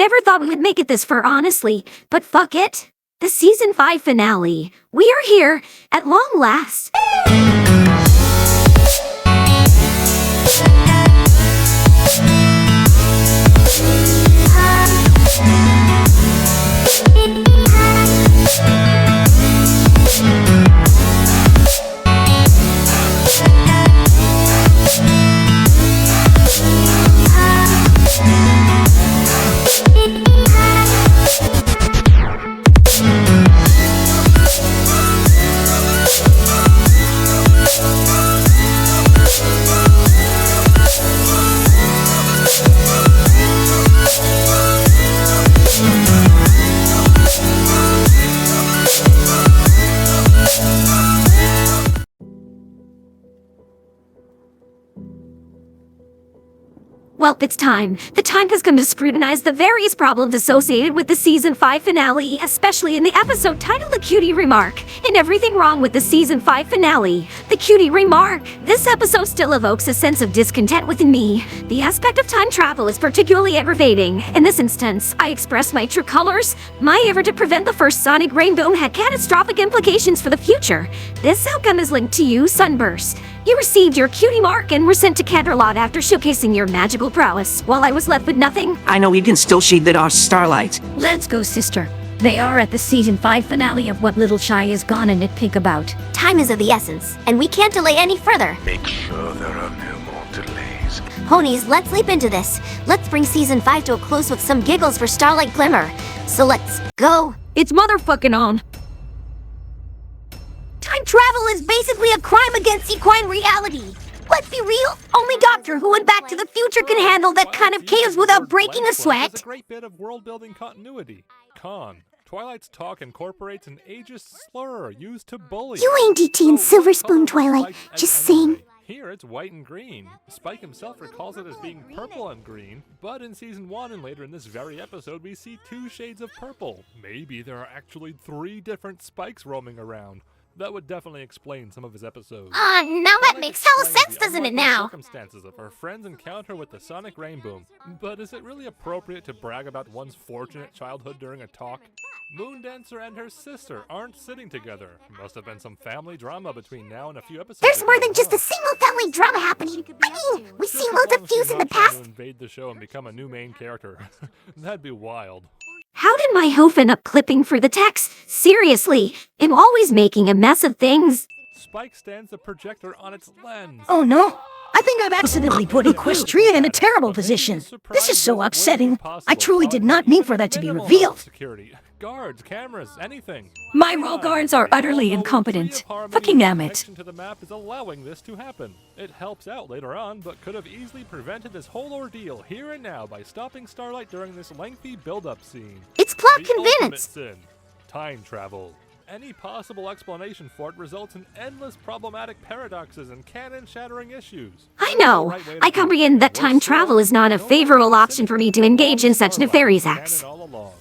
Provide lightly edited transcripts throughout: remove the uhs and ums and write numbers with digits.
never thought we would make it this far, honestly, but fuck it. The season 5 finale. We are here, at long last. Well, it's time. The time has come to scrutinize the various problems associated with the Season 5 finale, especially in the episode titled The Cutie Remark, and everything wrong with the Season 5 finale. The Cutie Remark. This episode still evokes a sense of discontent within me. The aspect of time travel is particularly aggravating. In this instance, I expressed my true colors. My effort to prevent the first sonic rainbow had catastrophic implications for the future. This outcome is linked to you, Sunburst. You received your cutie mark and were sent to Canterlot after showcasing your magical prowess, while I was left with nothing. I know you can still shade that our Starlight. Let's go, sister. They are at the Season 5 finale of what Little Shy is gonna nitpick about. Time is of the essence, and we can't delay any further. Make sure there are no more delays. Ponies, let's leap into this. Let's bring Season 5 to a close with some giggles for Starlight Glimmer. So let's go. It's motherfucking on. Time travel is basically a crime against equine reality. Let's be real, only Doctor Who and Back to the Future can handle that kind of chaos without breaking a sweat. It's a great bit of world-building continuity. Con. Twilight's talk incorporates an ageist slur used to bully. You ain't DT in Silver Spoon, Twilight. Just saying. Here it's white and green. Spike himself recalls it as being purple and green, but in Season 1 and later in this very episode we see 2 shades of purple. Maybe there are actually 3 different Spikes roaming around. That would definitely explain some of his episodes. Now that makes hella sense, doesn't it now? Circumstances of her friend's encounter with the sonic rainbow. But is it really appropriate to brag about one's fortunate childhood during a talk? Moondancer and her sister aren't sitting together. Must have been some family drama between now and a few episodes. There's more than just a single family drama happening. I mean, we've seen loads of feuds in the past. To invade the show and become a new main character. That'd be wild. How did my hoof end up clipping through the text? Seriously, I'm always making a mess of things. Spike stands the projector on its lens. Oh no! I think I've accidentally put Equestria in a terrible position. This is so upsetting. I truly did not mean for that to be revealed. Security, guards, cameras, anything. My roll guards are utterly incompetent. Fucking damn it. Connection to the map is allowing this to happen. It helps out later on, but could have easily prevented this whole ordeal here and now by stopping Starlight during this lengthy build-up scene. It's plot The ultimate convenience. sin. Time travel. Any possible explanation for it results in endless problematic paradoxes and canon-shattering issues. I know. I comprehend that time travel is not a favorable option for me to engage in such nefarious acts. All along.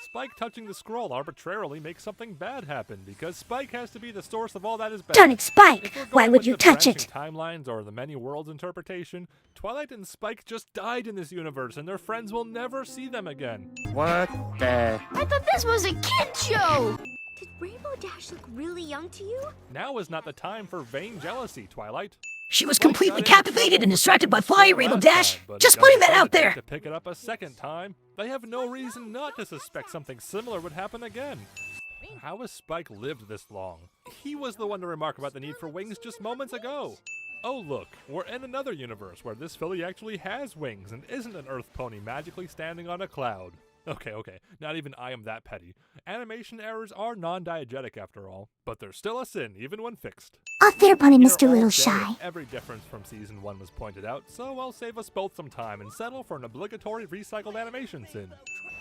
Spike touching the scroll arbitrarily makes something bad happen because Spike has to be the source of all that is bad. Darn it, Spike! If we're Why going would with you the touch branching it? Timelines or the many worlds interpretation, Twilight and Spike just died in this universe and their friends will never see them again. What the? I thought this was a kid show. Did Rainbow Dash look really young to you? Now is not the time for vain jealousy, Twilight. She was completely captivated and distracted by Fly Rainbow Dash. Just putting that out there. To pick it up a second time, they have no reason not to suspect something similar would happen again. How has Spike lived this long? He was the one to remark about the need for wings just moments ago. Oh look, we're in another universe where this filly actually has wings and isn't an Earth pony magically standing on a cloud. Okay, not even I am that petty. Animation errors are non-diegetic after all, but they're still a sin even when fixed. A fair pun, You're Mr. all Little dead Shy. if every difference from Season 1 was pointed out, so I'll save us both some time and settle for an obligatory recycled animation sin.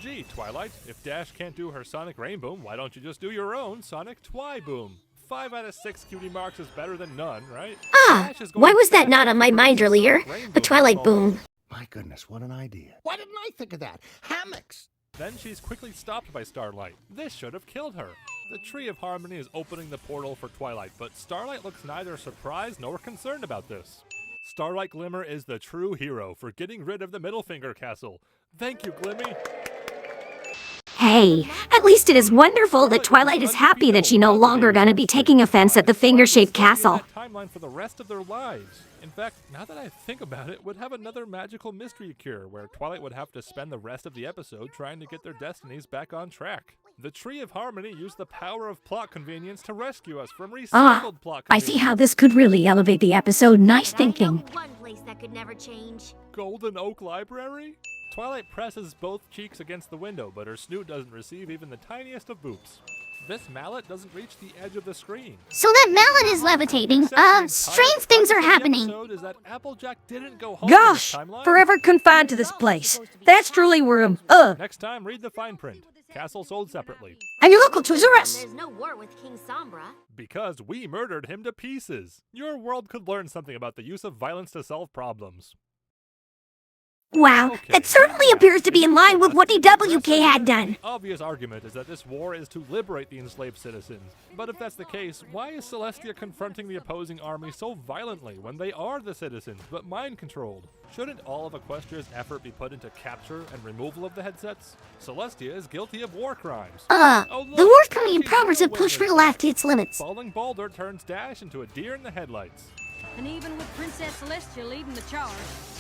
Gee, Twilight, if Dash can't do her Sonic Rainboom, why don't you just do your own Sonic Twi-Boom? 5 out of 6 cutie marks is better than none, right? Dash is going Why was that fast not on my with mind Sonic earlier? Rainboom The Twilight Boom. My goodness, what an idea. Why didn't I think of that? Hammocks! Then she's quickly stopped by Starlight. This should have killed her. The Tree of Harmony is opening the portal for Twilight, but Starlight looks neither surprised nor concerned about this. Starlight Glimmer is the true hero for getting rid of the Middle Finger Castle. Thank you, Glimmy! Hey, at least it is wonderful that Twilight is happy that she no longer gonna be taking offense at the finger-shaped castle. Timeline for the rest of their lives. In fact, now that I think about it, would have another magical mystery cure where Twilight would have to spend the rest of the episode trying to get their destinies back on track. The Tree of Harmony used the power of plot convenience to rescue us from recycled plot I convenience. see how this could really elevate the episode. Nice thinking. One place that could never change. Golden Oak Library? Twilight presses both cheeks against the window, but her snoot doesn't receive even the tiniest of boops. This mallet doesn't reach the edge of the screen. So that mallet is levitating. Strange things are happening. Is that Applejack didn't go home Gosh, in this timeline. forever confined to this place. That's truly where Next time, read the fine print. Castle sold separately. And your local Toys R Us. There's no war with King Sombra. Because we murdered him to pieces. Your world could learn something about the use of violence to solve problems. Wow, Okay, that certainly appears to be in line with what DWK had done. The obvious argument is that this war is to liberate the enslaved citizens. But if that's the case, why is Celestia confronting the opposing army so violently when they are the citizens, but mind-controlled? Shouldn't all of Equestria's effort be put into capture and removal of the headsets? Celestia is guilty of war crimes. Oh, look, The war's coming in she's progress no have pushed witness. real life to its limits. Falling boulder turns Dash into a deer in the headlights. And even with Princess Celestia leading the charge.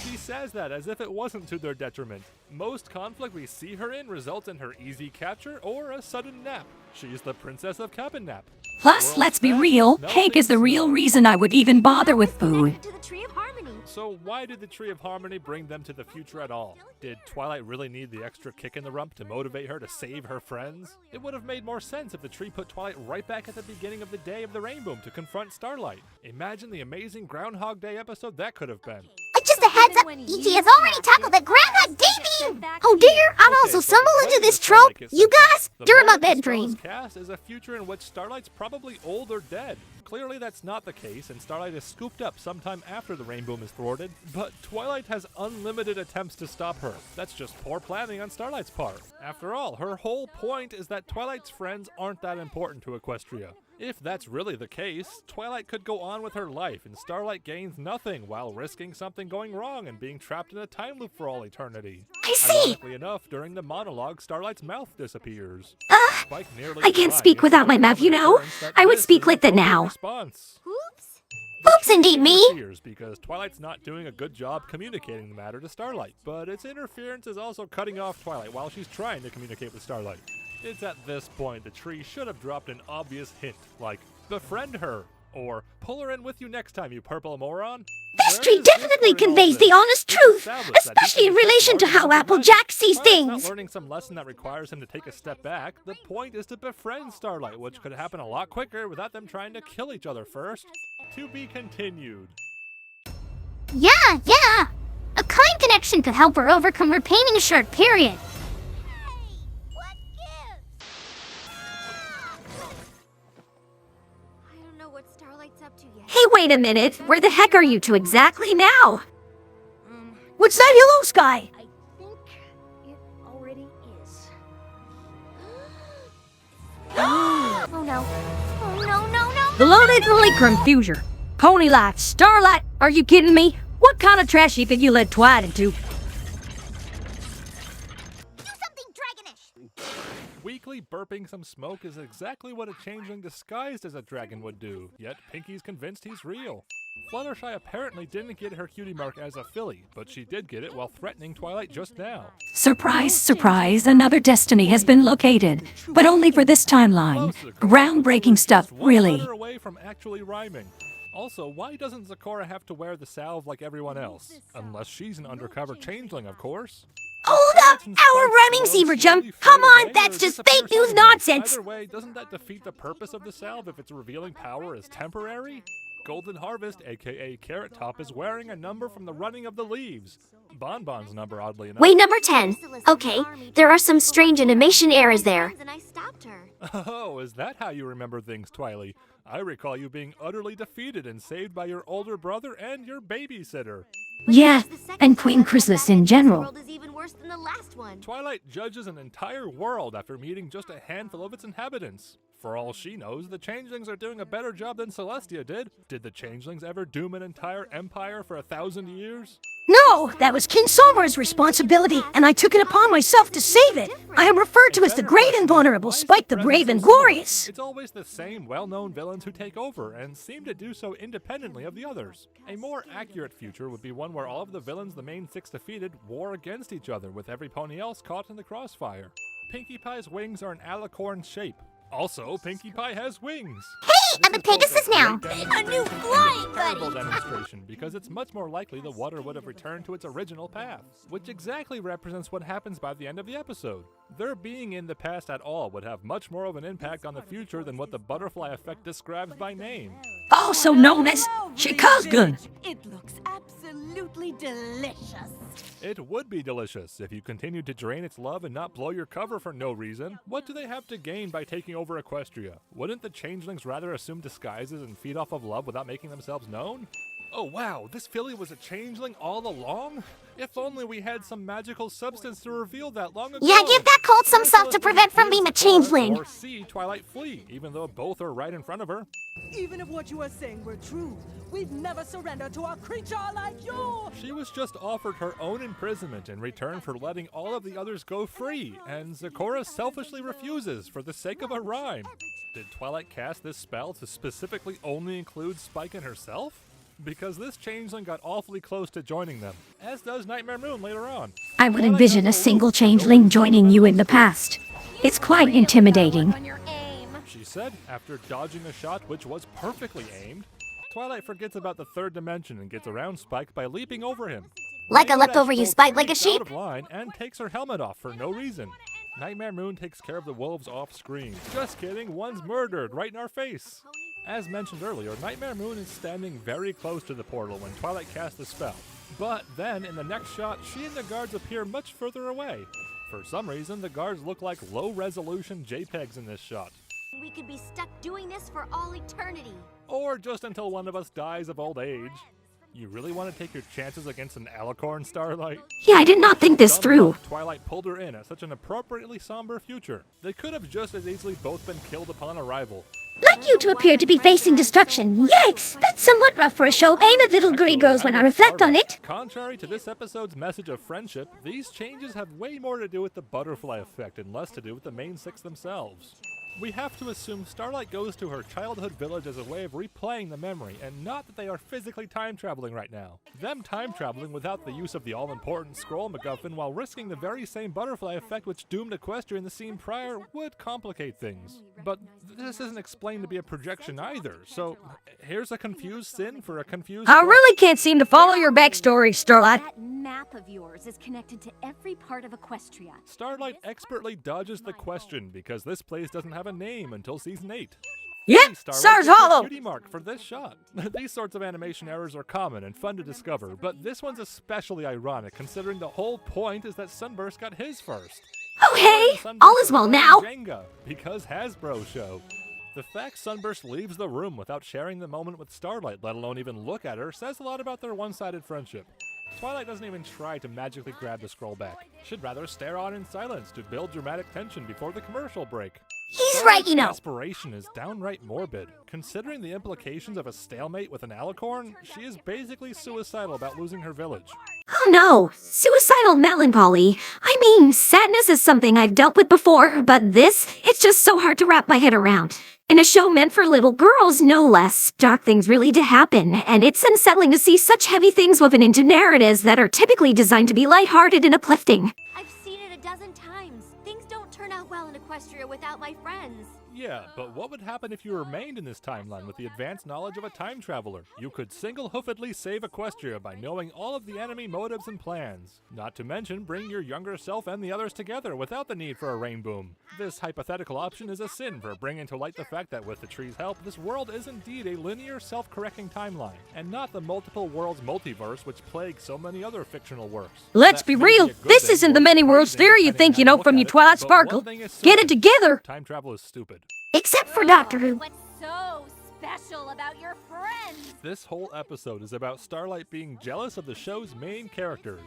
She says that as if it wasn't to their detriment. Most conflict we see her in results in her easy capture or a sudden nap. She's the princess of cabin nap. Plus, let's be real, cake is the real reason I would even bother with food. To the Tree of Harmony. So why did the Tree of Harmony bring them to the future at all? Did Twilight really need the extra kick in the rump to motivate her to save her friends? It would have made more sense if the tree put Twilight right back at the beginning of the day of the rainbow to confront Starlight. Imagine the amazing Groundhog Day episode that could have been. Just a heads up, E.T. has already tackled the Groundhog Day theme. Oh dear, I'd also so stumble the into way this that trope, Starlight gets you sent guys, the during my moment bed the spell is dream. cast is a future in which Starlight's probably old or dead. Clearly that's not the case, and Starlight is scooped up sometime after the rainbow is thwarted, but Twilight has unlimited attempts to stop her. That's just poor planning on Starlight's part. After all, her whole point is that Twilight's friends aren't that important to Equestria. If that's really the case, Twilight could go on with her life and Starlight gains nothing while risking something going wrong and being trapped in a time loop for all eternity. I see. Ironically enough, during the monologue, Starlight's mouth disappears. Spike nearly I can't cried speak in without my the mouth, you know. assurance that I would this speak is like the that now. Response. Oops. Oops, indeed me. Interferes because Twilight's not doing a good job communicating the matter to Starlight, but its interference is also cutting off Twilight while she's trying to communicate with Starlight. It's at this point the tree should have dropped an obvious hint, like, befriend her, or pull her in with you next time, you purple moron. This Where tree is this definitely learning all conveys the this? honest It's truth, established that he especially can in just relation to learn how something Applejack sees Twilight is things. not learning some lesson that requires him to take a step back. The point is to befriend Starlight, which could happen a lot quicker without them trying to kill each other first. To be continued. Yeah. A kind connection could help her overcome her pain in a short period. I don't know what Starlight's up to yet. Hey, wait a minute. Where the heck are you two exactly now? What's that yellow sky? I think it already is. Oh no. Oh no. The loaded confusion. Pony life, Starlight, are you kidding me? What kind of trash heap have you led Twilight into? Do something dragonish. Weakly burping some smoke is exactly what a changeling disguised as a dragon would do, yet Pinky's convinced he's real. Fluttershy apparently didn't get her cutie mark as a filly, but she did get it while threatening Twilight just now. Surprise, surprise, another destiny has been located, but only for this timeline. Groundbreaking stuff, One really. letter away from actually rhyming. Also, why doesn't Zecora have to wear the salve like everyone else? Unless she's an undercover changeling, of course. Hold up, our rhyming zebra jump. Come on, that's just fake news nonsense. Either way, doesn't that defeat the purpose of the salve if its revealing power is temporary? Golden Harvest, aka Carrot Top, is wearing a number from the running of the leaves. Bonbon's number, oddly enough. Wait, number 10. Okay, there are some strange animation errors there. And I stopped her. Oh, is that how you remember things, Twily? I recall you being utterly defeated and saved by your older brother and your babysitter. Yeah, The second and time Queen I Chrysalis thought in this general. world is even worse than the last one. Twilight judges an entire world after meeting just a handful of its inhabitants. For all she knows, the changelings are doing a better job than Celestia did. Did the changelings ever doom an entire empire for 1,000 years? No, that was King Sombre's responsibility, and I took it upon myself to save it. I am referred to as the Great and Vulnerable Spike the Brave and Glorious. It's always the same well-known villains who take over, and seem to do so independently of the others. A more accurate future would be one where all of the villains the main six defeated war against each other, with every pony else caught in the crossfire. Pinkie Pie's wings are an alicorn shape. Also, Pinkie Pie has wings. Hey, I'm a Pegasus now. A new flying Terrible buddy. demonstration, because it's much more likely the water would have returned to its original path, which exactly represents what happens by the end of the episode. Their being in the past at all would have much more of an impact on the future than what the butterfly effect describes by name. Also known as Chicago. It looks absolutely delicious. It would be delicious if you continued to drain its love and not blow your cover for no reason. What do they have to gain by taking over Equestria? Wouldn't the changelings rather assume disguises and feed off of love without making themselves known? Oh wow, this filly was a changeling all along? If only we had some magical substance to reveal that long ago. Yeah, give that colt some stuff to prevent from being a changeling. Or see Twilight flee, even though both are right in front of her. Even if what you are saying were true, we'd never surrender to a creature like you! She was just offered her own imprisonment in return for letting all of the others go free, and Zecora selfishly refuses for the sake of a rhyme. Did Twilight cast this spell to specifically only include Spike and herself? Because this changeling got awfully close to joining them, as does Nightmare Moon later on. I would envision a single changeling joining you in the past. It's quite intimidating. On your aim. She said, after dodging a shot which was perfectly aimed. Twilight forgets about the third dimension and gets around Spike by leaping over him. Like I leapt over you, Spike, like a sheep. Out of line and takes her helmet off for no reason. Nightmare Moon takes care of the wolves off screen. Just kidding, one's murdered right in our face. As mentioned earlier, Nightmare Moon is standing very close to the portal when Twilight casts the spell. But then, in the next shot, she and the guards appear much further away. For some reason, the guards look like low-resolution JPEGs in this shot. We could be stuck doing this for all eternity. Or just until one of us dies of old age. You really want to take your chances against an alicorn, Starlight? Yeah, I did not think this Dumb through. luck Twilight pulled her in at such an appropriately somber future. They could have just as easily both been killed upon arrival. Like you to appear to be facing destruction. Yikes! That's somewhat rough for a show aimed at little gray girls when I reflect on it. Contrary to this episode's message of friendship, these changes have way more to do with the butterfly effect and less to do with the main six themselves. We have to assume Starlight goes to her childhood village as a way of replaying the memory, and not that they are physically time-traveling right now. Them time-traveling without the use of the all-important scroll MacGuffin while risking the very same butterfly effect which doomed Equestria in the scene prior would complicate things. But this isn't explained to be a projection either, so here's a confused Sin for a confused... I really can't seem to follow your backstory, Starlight. That map of yours is connected to every part of Equestria. Starlight expertly dodges the question because this place doesn't have a name until season 8. Yep, Hey, Starlight, Stars get your Hollow. Cutie mark for this shot. These sorts of animation errors are common and fun to discover, but this one's especially ironic considering the whole point is that Sunburst got his first. Oh hey, Sunburst all is well playing now. Jenga, because Hasbro show. The fact Sunburst leaves the room without sharing the moment with Starlight, let alone even look at her, says a lot about their one-sided friendship. Twilight doesn't even try to magically grab the scroll back. She'd rather stare on in silence to build dramatic tension before the commercial break. He's right, you know. Desperation is downright morbid. Considering the implications of a stalemate with an alicorn, she is basically suicidal about losing her village. Oh no, suicidal melancholy. I mean, sadness is something I've dealt with before, but this, it's just so hard to wrap my head around. In a show meant for little girls, no less, dark things really do happen, and it's unsettling to see such heavy things woven into narratives that are typically designed to be lighthearted and uplifting. I've seen it a dozen times. Things don't turn out well in Equestria without my friends. Yeah, but what would happen if you remained in this timeline with the advanced knowledge of a time traveler? You could single-hoofedly save Equestria by knowing all of the enemy motives and plans. Not to mention bring your younger self and the others together without the need for a rain boom. This hypothetical option is a sin for bringing to light the fact that with the tree's help, this world is indeed a linear, self-correcting timeline, and not the multiple worlds multiverse which plagues so many other fictional works. Let's That be may real. a good This thing isn't or the many a worlds crazy thing theory you depending think you on how know you from look your at it, Twilight but Sparkle. one thing is Get it certain. together. Time travel is stupid. Except for Doctor Who. What's so special about your friends? This whole episode is about Starlight being jealous of the show's main characters.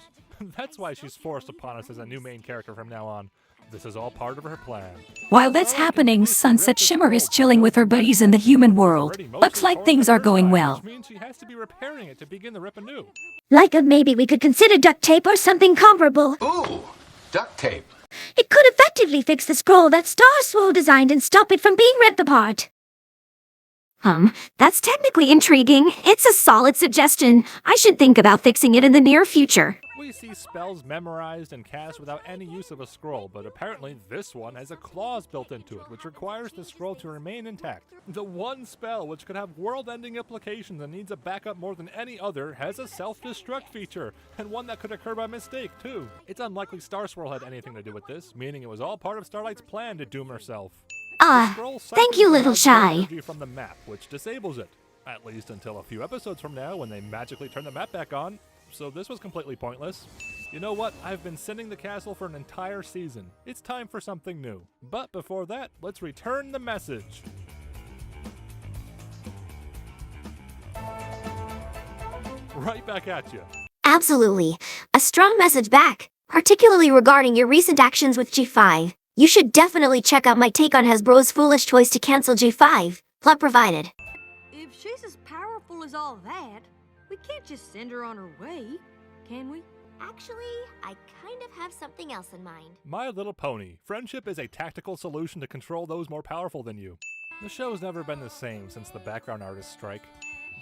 That's why she's forced upon us as a new main character from now on. This is all part of her plan. While that's happening, Sunset Shimmer is chilling with her buddies in the human world. Looks like things are going well. Which means she has to be repairing it to begin the rip anew. Like maybe we could consider duct tape or something comparable. Ooh, duct tape. It could effectively fix the scroll that Star Swirl designed and stop it from being ripped apart. That's technically intriguing. It's a solid suggestion. I should think about fixing it in the near future. We see spells memorized and cast without any use of a scroll, but apparently this one has a clause built into it, which requires the scroll to remain intact. The one spell which could have world-ending implications and needs a backup more than any other has a self-destruct feature, and one that could occur by mistake, too. It's unlikely Star Swirl had anything to do with this, meaning it was all part of Starlight's plan to doom herself. Thank you, little shy. Energy from the map, which disables it. At least until a few episodes from now when they magically turn the map back on. So this was completely pointless. You know what? I've been sending the castle for an entire season. It's time for something new. But before that, let's return the message. Right back at you. Absolutely. A strong message back, particularly regarding your recent actions with G5. You should definitely check out my take on Hasbro's foolish choice to cancel G5. Plot provided. If she's as powerful as all that, we can't just send her on her way, can we? Actually, I kind of have something else in mind. My Little Pony. Friendship is a tactical solution to control those more powerful than you. The show's never been the same since the background artist strike.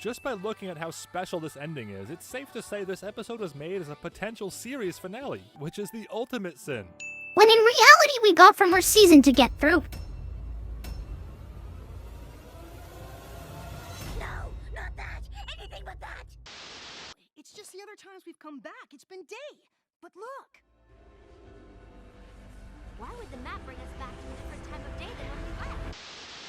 Just by looking at how special this ending is, it's safe to say this episode was made as a potential series finale, which is the ultimate sin. When in reality we got from her season to get through. No, not that. Anything but that. It's just the other times we've come back. It's been day. But look. Why would the map bring us back to a different time of day than when we left?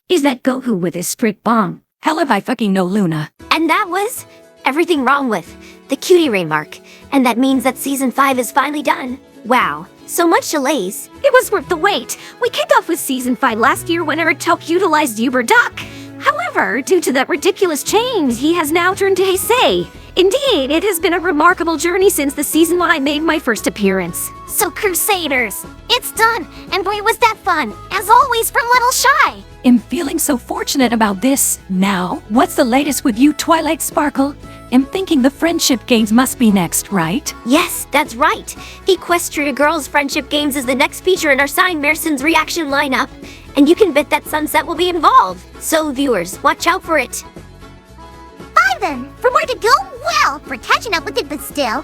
Is that Goku with his sprit bomb? Hell if I fucking know, Luna. And that was everything wrong with the Cutie remark. And that means that season 5 is finally done. Wow, so much delays. It was worth the wait. We kicked off with Season 5 last year when Eric utilized Uber Duck. However, due to that ridiculous change, he has now turned to Haysay. Indeed, it has been a remarkable journey since the season when I made my first appearance. So Crusaders, it's done, and boy was that fun, as always from Little Shy. I'm feeling so fortunate about this. Now, what's the latest with you, Twilight Sparkle? I'm thinking the friendship games must be next, right? Yes, that's right. Equestria Girls Friendship Games is the next feature in our Cinemar's reaction lineup, and you can bet that Sunset will be involved. So viewers, watch out for it. Bye then. For where to go? Well, we're catching up with it, but still.